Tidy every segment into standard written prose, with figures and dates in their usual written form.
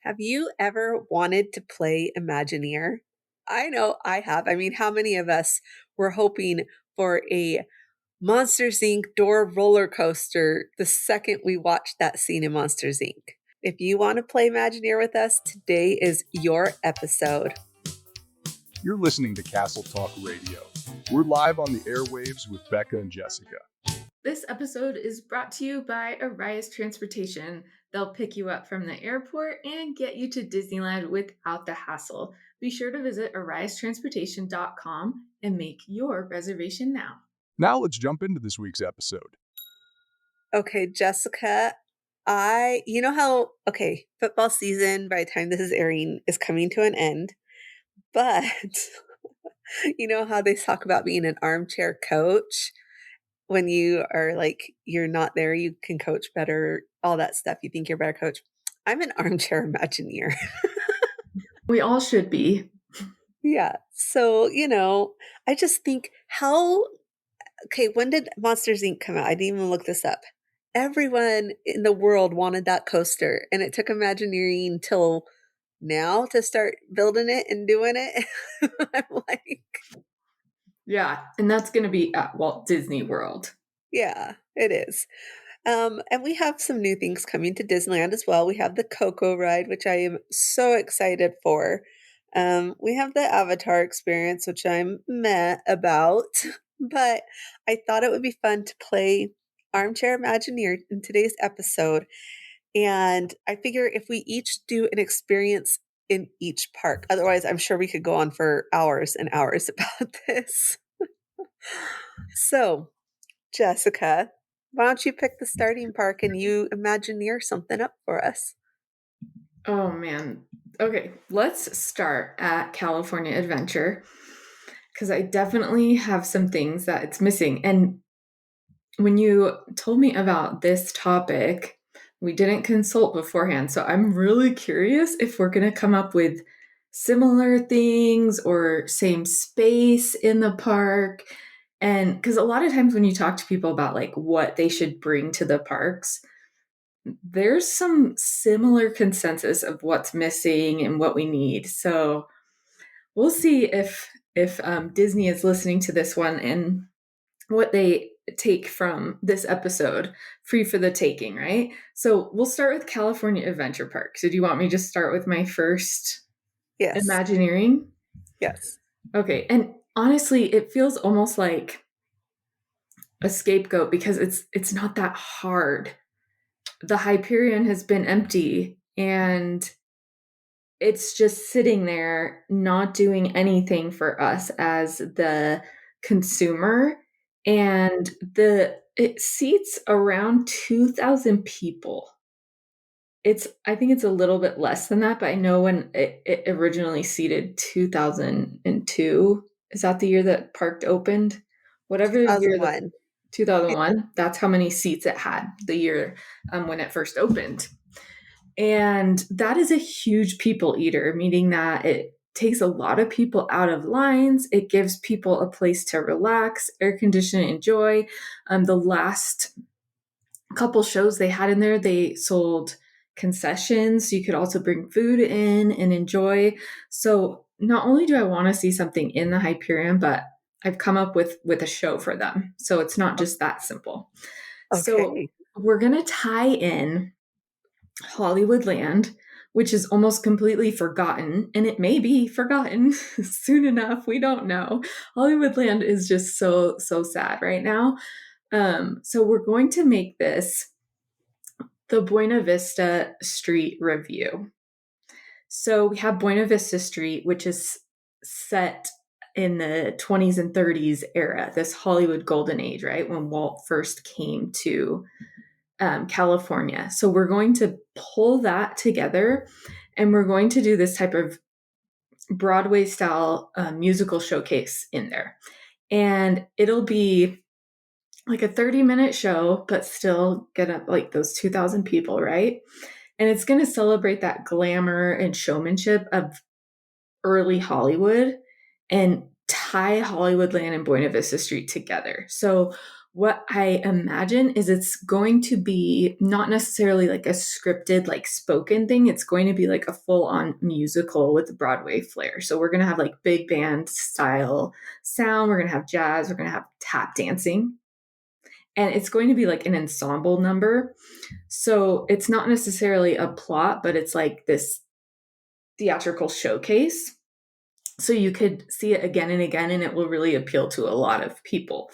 Have you ever wanted to play Imagineer? I know I have. I mean, how many of us were hoping for a Monsters Inc. door roller coaster the second we watched that scene in Monsters Inc.? If you want to play Imagineer with us, today is your episode. You're listening to Castle Talk Radio. We're live on the airwaves with Becca and Jessica. This episode is brought to you by Arias Transportation. They'll pick you up from the airport and get you to Disneyland without the hassle. Be sure to visit ariastransportation.com and make your reservation now. Now let's jump into this week's episode. Okay, Jessica, football season by the time this is airing is coming to an end, but you know how they talk about being an armchair coach? When you are you're not there, you can coach better, all that stuff. You think you're a better coach. I'm an armchair Imagineer. We all should be. Yeah. So, I just think when did Monsters Inc. come out? I didn't even look this up. Everyone in the world wanted that coaster, and it took Imagineering till now to start building it and doing it. I'm like, yeah, and that's going to be at Walt Disney World. Yeah, it is. And we have some new things coming to Disneyland as well. We have the Coco ride, which I am so excited for. We have the Avatar experience, which I'm meh about. But I thought it would be fun to play Armchair Imagineer in today's episode. And I figure if we each do an experience in each park, otherwise I'm sure we could go on for hours and hours about this. So, Jessica, why don't you pick the starting park and you Imagineer something up for us? Oh, man. Okay, let's start at California Adventure because I definitely have some things that it's missing. And when you told me about this topic, we didn't consult beforehand. So I'm really curious if we're going to come up with similar things or same space in the park. And because a lot of times when you talk to people about what they should bring to the parks, there's some similar consensus of what's missing and what we need. So we'll see if Disney is listening to this one and what they take from this episode, free for the taking, right? So we'll start with California Adventure Park. So do you want me to just start with my first Imagineering? Yes. Okay. And honestly, it feels almost like a scapegoat because it's not that hard. The Hyperion has been empty and it's just sitting there not doing anything for us as the consumer. And it seats around 2,000 people. I think it's a little bit less than that, but I know when it originally seated 2002. Is that the year that park opened? Whatever year 2001. 2001, that's how many seats it had the year when it first opened. And that is a huge people eater, meaning that it takes a lot of people out of lines. It gives people a place to relax, air condition, enjoy. The last couple shows they had in there, they sold concessions. So you could also bring food in and enjoy. So not only do I want to see something in the Hyperion, but I've come up with a show for them. So it's not just that simple. Okay. So we're going to tie in Hollywoodland, which is almost completely forgotten, and it may be forgotten soon enough. We don't know. Hollywoodland is just so sad right now. So we're going to make this the Buena Vista Street review. So we have Buena Vista Street, which is set in the 20s and 30s era, this Hollywood golden age, right? When Walt first came to California. So we're going to pull that together and we're going to do this type of Broadway style musical showcase in there. And it'll be like a 30-minute show, but still get up those 2,000 people, right? And it's going to celebrate that glamour and showmanship of early Hollywood and tie Hollywoodland and Buena Vista Street together. So What I imagine is it's going to be not necessarily like a scripted, like spoken thing. It's going to be like a full on musical with Broadway flair. So we're going to have like big band style sound. We're going to have jazz. We're going to have tap dancing. And it's going to be like an ensemble number. So it's not necessarily a plot, but it's like this theatrical showcase. So you could see it again and again, and it will really appeal to a lot of people.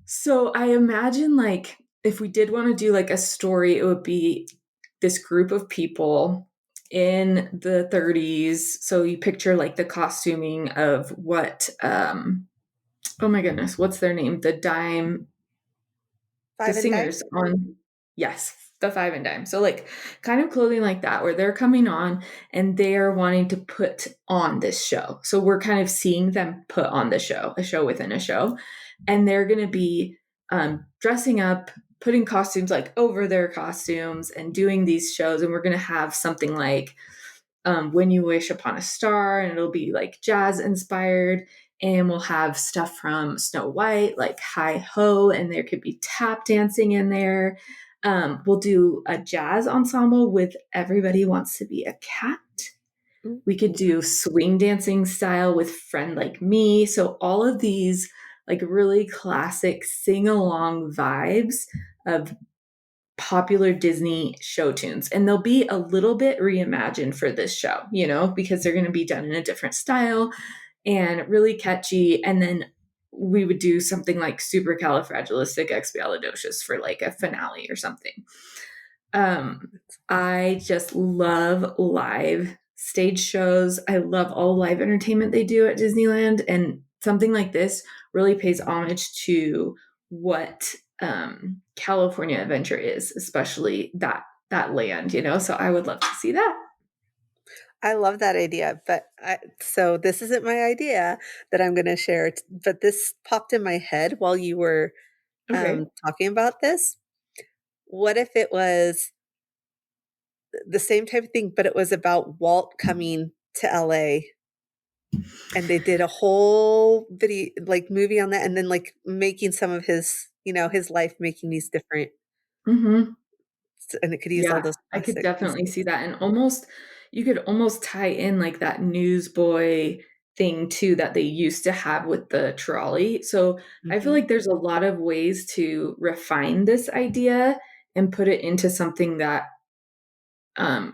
So I imagine like if we did want to do like a story, it would be this group of people in the 30s. So you picture like the costuming of what oh my goodness, what's their name? The Five and dime? singers on, yes, the Five and Dime. So like kind of clothing like that where they're coming on and they're wanting to put on this show. So we're kind of seeing them put on the show, a show within a show. And they're going to be dressing up, putting costumes like over their costumes and doing these shows. And we're going to have something like When You Wish Upon a Star, and it'll be like jazz inspired. And we'll have stuff from Snow White, like Hi Ho, and there could be tap dancing in there. We'll do a jazz ensemble with Everybody Wants to Be a Cat. We could Ooh. do swing dancing style with Friend Like Me. So, all of these like really classic sing along vibes of popular Disney show tunes. And they'll be a little bit reimagined for this show, because they're going to be done in a different style and really catchy. And then we would do something like Supercalifragilisticexpialidocious for like a finale or something. I just love live stage shows. I love all live entertainment they do at Disneyland. And something like this really pays homage to what California Adventure is, especially that land, So I would love to see that. I love that idea, so this isn't my idea that I'm gonna share, but this popped in my head while you were, Okay. talking about this. What if it was the same type of thing, but it was about Walt coming to LA and they did a whole video like, movie on that and then, like, making some of his his life making these different Hmm. and it could use all Yeah, those I could classic definitely pieces. see that, and you could almost tie in, like, that newsboy thing too that they used to have with the trolley, so I feel Mhm. like there's a lot of ways to refine this idea and put it into something that,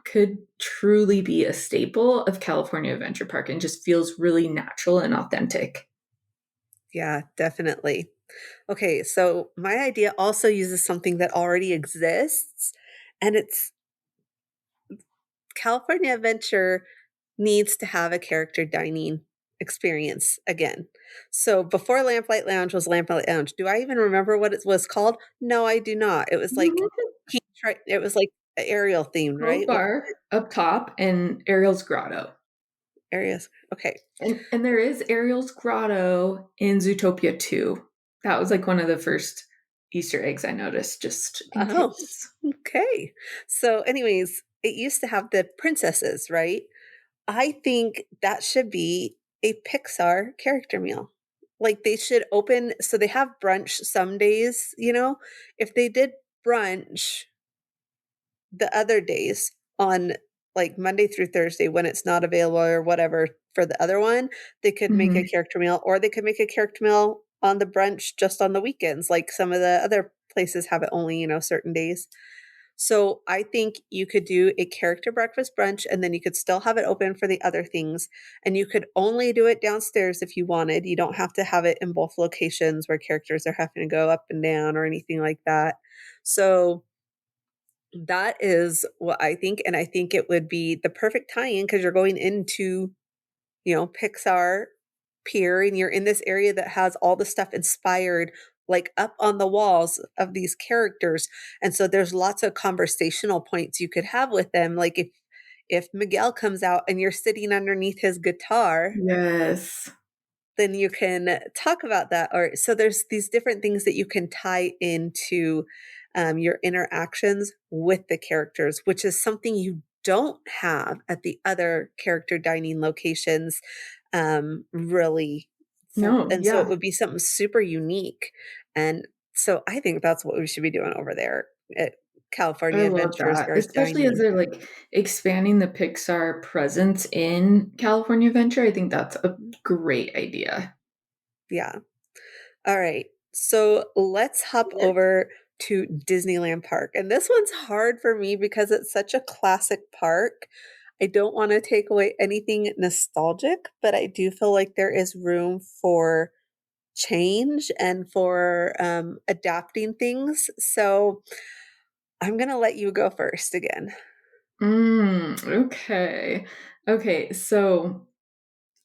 could truly be a staple of California Adventure Park and just feels really natural and authentic. Yeah, definitely. Okay, so my idea also uses something that already exists, and it's California Adventure needs to have a character dining experience again. So before Lamplight Lounge was Lamplight Lounge, do I even remember what it was called? No, I do not. It was like it was like Ariel themed, Cove right? What Bar up top and Ariel's Grotto. areas? Okay. And there is Ariel's Grotto in Zootopia 2. That was like one of the first Easter eggs I noticed, just in Oh, case. okay. So anyways, it used to have the princesses, right? I think that should be a Pixar character meal. Like, they should open so they have brunch some days, If they did brunch the other days on, like, Monday through Thursday when it's not available or whatever for the other one, they could make a Mhm. character meal, or they could make a character meal on the brunch just on the weekends, like some of the other places have it only, certain days. So I think you could do a character breakfast brunch and then you could still have it open for the other things. And you could only do it downstairs if you wanted. You don't have to have it in both locations where characters are having to go up and down or anything like that. So that is what I think. And I think it would be the perfect tie in because you're going into, Pixar Pier and you're in this area that has all the stuff inspired like up on the walls of these characters. And so there's lots of conversational points you could have with them. Like if Miguel comes out and you're sitting underneath his guitar, Yes. then you can talk about that. Or so there's these different things that you can tie into your interactions with the characters, which is something you don't have at the other character dining locations really. No, And so it yeah. would be something super unique. And so I think that's what we should be doing over there at I California love Adventure as that, far as especially as dining. they're, like, expanding the Pixar presence in California Adventure. I think that's a great idea. Yeah. All right. So let's hop over to Disneyland Park. And this one's hard for me because it's such a classic park. I don't want to take away anything nostalgic, but I do feel like there is room for change and for adapting things. So I'm going to let you go first again. Okay. Okay, so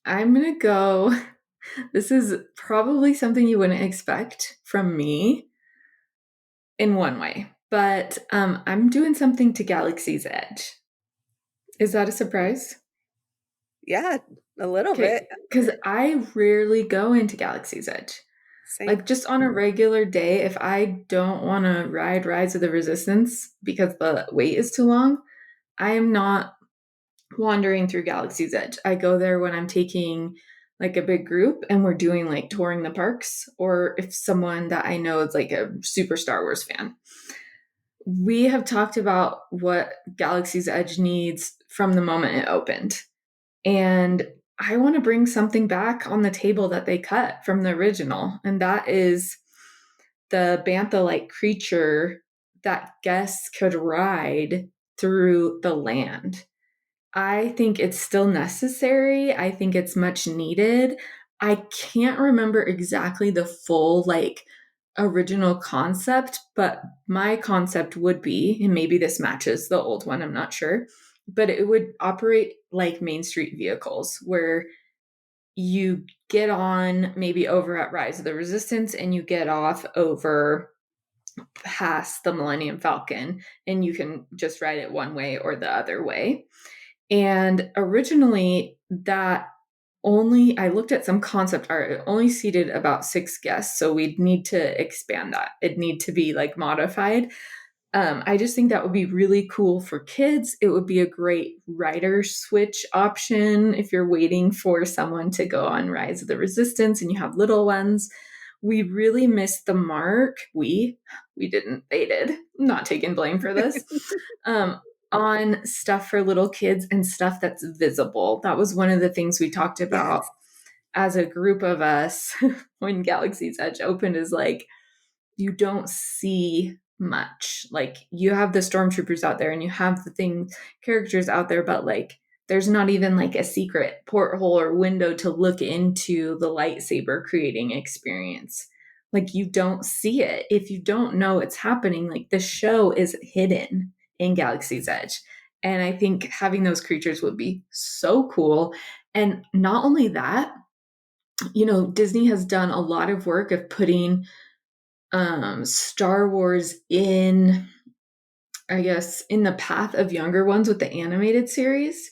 I'm gonna go this is probably something you wouldn't expect from me in one way, but, I'm doing something to Galaxy's Edge. Is that a surprise? Yeah, a little Okay, bit. because I rarely go into Galaxy's Edge. Same. Like, just on a regular day, if I don't wanna ride Rise of the Resistance because the wait is too long, I am not wandering through Galaxy's Edge. I go there when I'm taking like a big group and we're doing like touring the parks, or if someone that I know is like a super Star Wars fan. We have talked about what Galaxy's Edge needs from the moment it opened. And I want to bring something back on the table that they cut from the original. And that is the bantha like creature that guests could ride through the land. I think it's still necessary. I think it's much needed. I can't remember exactly the full, like, original concept, but my concept would be, and maybe this matches the old one, I'm not sure, but it would operate like Main Street vehicles where you get on maybe over at Rise of the Resistance and you get off over past the Millennium Falcon and you can just ride it one way or the other way. And originally, that only, I looked at some concept art, it only seated about 6 guests. So we'd need to expand that. It'd need to be like modified. I just think that would be really cool for kids. It would be a great rider switch option if you're waiting for someone to go on Rise of the Resistance and you have little ones. We really missed the mark. We didn't, they did. I'm not taking blame for this. Um, on stuff for little kids and stuff that's visible. That was one of the things we talked about Yes. as a group of us when Galaxy's Edge opened is like, you don't see much. Like, you have the stormtroopers out there and you have the thing characters out there, but like there's not even like a secret porthole or window to look into the lightsaber creating experience. Like, you don't see it. If you don't know it's happening, like the show is hidden in Galaxy's Edge. And I think having those creatures would be so cool. And not only that, Disney has done a lot of work of putting Star Wars in, I guess, in the path of younger ones with the animated series.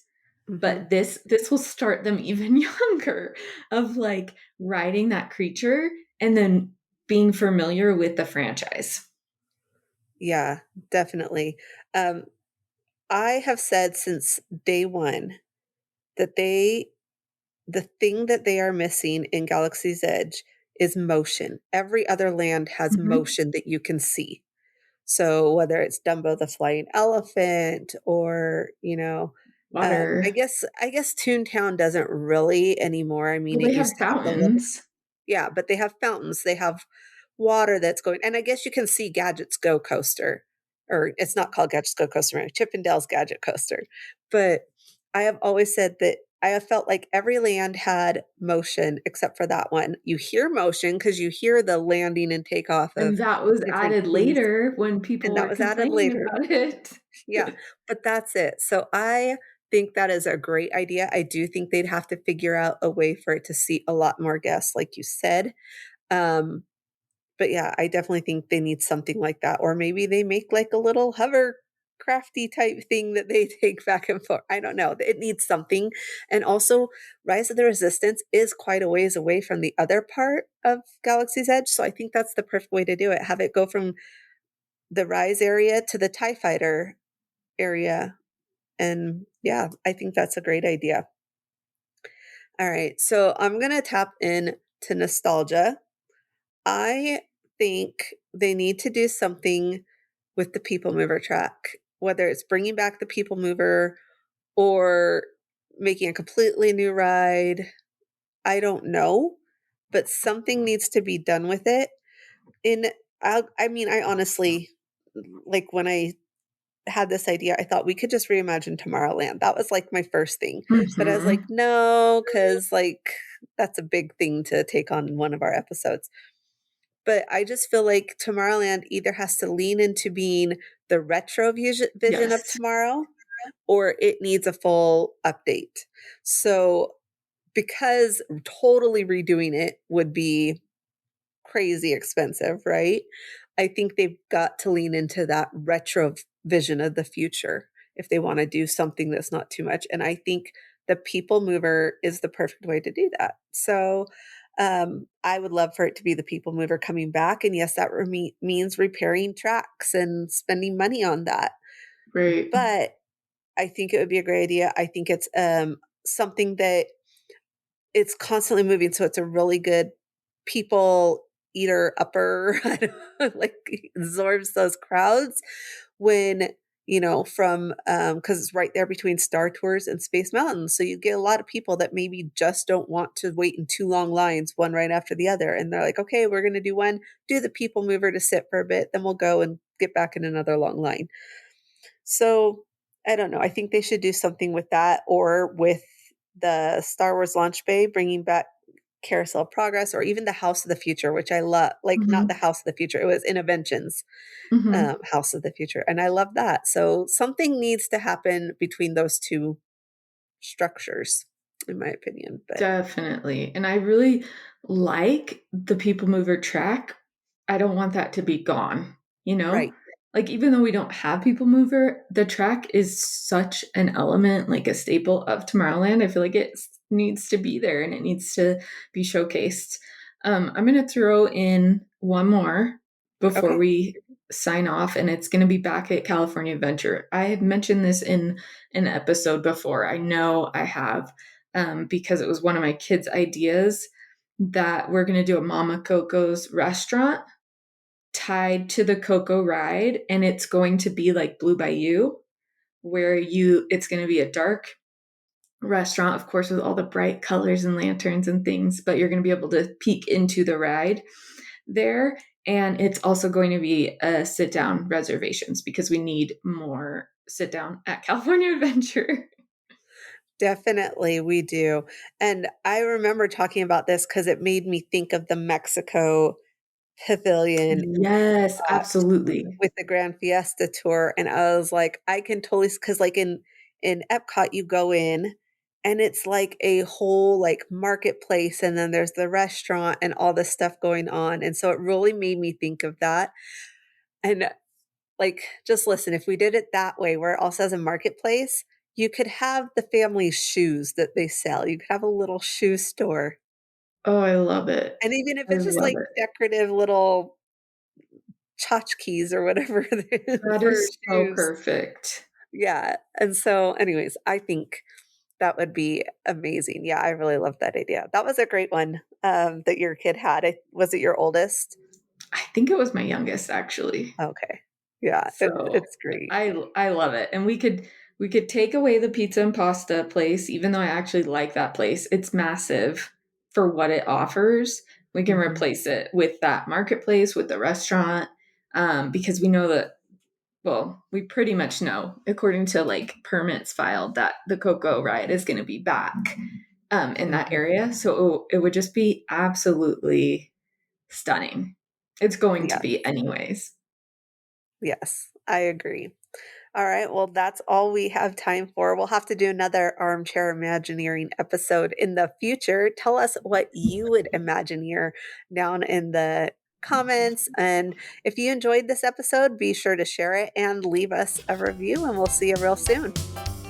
Hmm. But this will start them even younger of like riding that creature and then being familiar with the franchise. Yeah, definitely. Um, I have said since day one that the thing that they are missing in Galaxy's Edge is motion. Every other land has Mhm. motion that you can see. So whether it's Dumbo the flying elephant or, I Water. guess Toontown doesn't really anymore. I mean, Well, it they have used to have the little. fountains. Yeah, but they have fountains, they have water that's going, and I guess you can see Gadget's Go Coaster, or it's not called Gadget's Go Coaster, right? Chippendale's Gadget Coaster. But I have always said that I have felt like every land had motion except for that one. You hear motion because you hear the landing and takeoff of And that was different added keys, later when and people that were was added complaining later. about it. Yeah, but that's it. So I think that is a great idea. I do think they'd have to figure out a way for it to seat a lot more guests, like you said. Um, but yeah, I definitely think they need something like that, or maybe they make like a little hovercrafty type thing that they take back and forth. I don't know. It needs something. And also, Rise of the Resistance is quite a ways away from the other part of Galaxy's Edge, so I think that's the perfect way to do it. Have it go from the Rise area to the TIE Fighter area. And yeah, I think that's a great idea. All right, so I'm gonna tap in to nostalgia. I think they need to do something with the People Mover track, whether it's bringing back the People Mover or making a completely new ride. I don't know, but something needs to be done with it. In I mean, I honestly, like, when I had this idea, I thought we could just reimagine Tomorrowland. That was, like, my first thing. But I was like, Mhm. "No, because like, that's a big thing to take on in one of our episodes." But I just feel like Tomorrowland either has to lean into being the retro vision of Yes. tomorrow, or it needs a full update. So, because totally redoing it would be crazy expensive, right? I think they've got to lean into that retro vision of the future if they wanna do something that's not too much, and I think the People Mover is the perfect way to do that. So, I would love for it to be the People Mover coming back, and yes, that means repairing tracks and spending money on that, Right. but I think it would be a great idea. I think it's, something that it's constantly moving, so it's a really good people eater upper, I don't know, like, absorbs those crowds when, from, because it's right there between Star Tours and Space Mountain, so you get a lot of people that maybe just don't want to wait in 2 long lines, one right after the other, and they're like, "Okay, we're gonna do one, do the People Mover to sit for a bit, then we'll go and get back in another long line." So, I don't know, I think they should do something with that or with the Star Wars launch bay, bringing back Carousel of Progress or even the House of the Future, which I love, like, not the Mhm. House of the Future, it was Innoventions, Mhm. House of the Future, and I love that. So, something needs to happen between those 2 structures, in my opinion, but Definitely, and I really like the People Mover track. I don't want that to be gone, you know? right. Like, even though we don't have People Mover, the track is such an element, like a staple of Tomorrowland. I feel like it needs to be there and it needs to be showcased. I'm gonna throw in one more before Okay. we sign off, and it's gonna be back at California Adventure. I had mentioned this in an episode before. I know I have, because it was one of my kids' ideas that we're gonna do a Mama Coco's restaurant tied to the Coco ride, and it's going to be like Blue Bayou, where it's going to be a dark restaurant, of course, with all the bright colors and lanterns and things, but you're going to be able to peek into the ride there. And it's also going to be a sit down reservations because we need more sit down at California Adventure. Definitely, we do, and I remember talking about this because it made me think of the Mexico pavilion Yes, absolutely. with the Grand Fiesta Tour, and I was like, I can totally, because like, in Epcot, you go in, and it's like a whole, like, marketplace, and then there's the restaurant and all this stuff going on, and so it really made me think of that, and, like, just listen, if we did it that way, where it also has a marketplace, you could have the family shoes that they sell, you could have a little shoe store, Oh, I love it. and even if I it's just, love like, it. decorative little tchotchkes or whatever That for is so shoes. perfect. Yeah, and so anyways, I think that would be amazing. Yeah, I really love that idea. That was a great one, that your kid had. Was it your oldest? I think it was my youngest actually. Okay. Yeah, So, it's great. I love it, and we could take away the pizza and pasta place, even though I actually like that place. It's massive for what it offers. We can Mhm. replace it with that marketplace, with the restaurant, because we know that, well, we pretty much know, according to, like, permits filed, that the Coco ride is gonna be back, in that Mhm. area, so it would just be absolutely stunning. It's going to Yeah. be anyways. Yes, I agree. Alright, well, that's all we have time for. We'll have to do another Armchair Imagineering episode in the future. Tell us what you would Imagineer down in the comments, and if you enjoyed this episode, be sure to share it and leave us a review, and we'll see you real soon.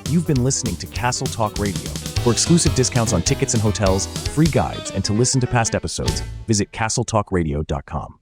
You've been listening to Castle Talk Radio. For exclusive discounts on tickets and hotels, free guides, and to listen to past episodes, visit castletalkradio.com.